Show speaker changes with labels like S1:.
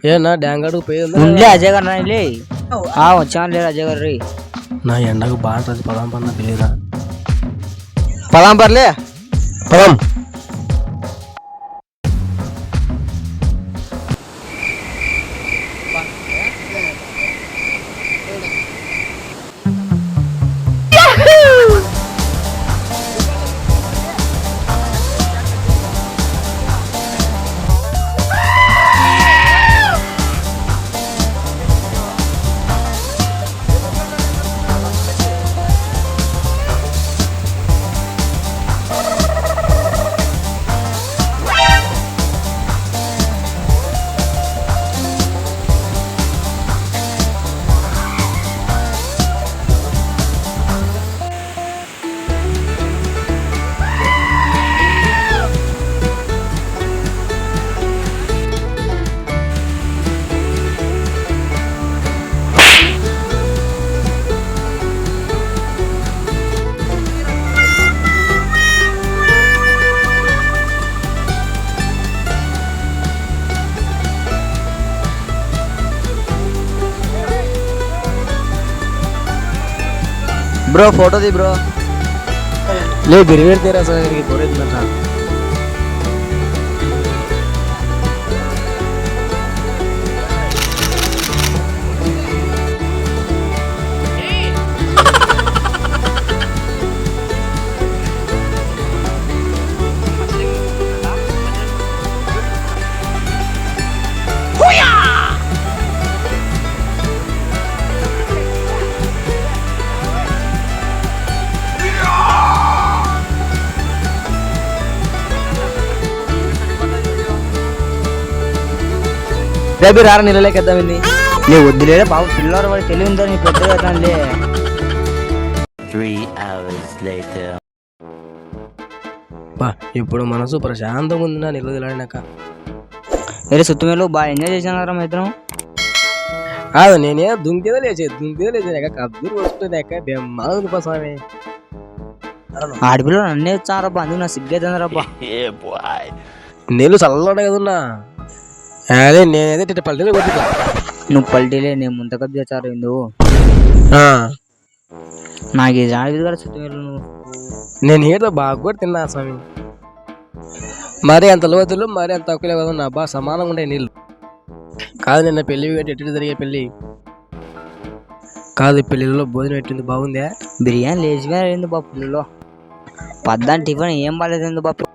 S1: ఏనా డ్యాంగాడు పోయింది
S2: ఉండే అజయ్ గారు రానిలే వచ్చాను లేదు అజయ్ గారు రీ
S1: నా ఎండకు బాగా పదాం పన్న తెలియదా
S2: పదాం పర్లే
S1: పదాం
S2: బ్రో ఫోటో ది బ్రో
S1: లే బిరివేరు తీరా సార్ పోరేందంట
S2: రేపు రారా నిలలేకెద్దామండి లే వద్దులే బాబు పిల్లవారు వాడు తెలివి ఉందో నీ పెద్ద కదాలే
S3: 3 hours later.
S1: బా ఇప్పుడు మనసు ప్రశాంతంగా ఉంది నా నిలదలాడినాక
S2: వేరే సుత్తమేలు బాగా ఎంజాయ్ చేసాను కదా ఇద్దరం
S1: కాదు నేనే దుంకేదో లేచాక కద్దూరు వస్తుందాక బెమ్మాది స్వామి
S2: ఆడపిల్లలు నన్నే వచ్చారబ్బా అందుకు నా సిగ్గైతుందరబ్బా
S1: నీళ్ళు చల్లడా కదన్నా అదే నేనైతే పల్లెలు కొట్టుకో
S2: నువ్వు పల్టీలే నేను ముంత కప్ చేశారు ఎందుకు నాకు ఇది ఆడపిది కదా సుత్తమేలు నువ్వు
S1: నేను ఏదో బాగా కూడా తిన్నా స్వామి మరి అంత లోతులు మరి అంత తక్కువలే కదా నా బాగా సమానంగా ఉంటాయి నీళ్ళు కాదు నిన్న పెళ్లి ఎటు జరిగే పెళ్ళి కాదు పెళ్ళిలో భోజనం పెట్టింది బాగుందా
S2: బిర్యానీ లేచిపోయింది బాబు పిల్లలో పద్దాని టిఫిన్ ఏం బాగాలేదు బాబు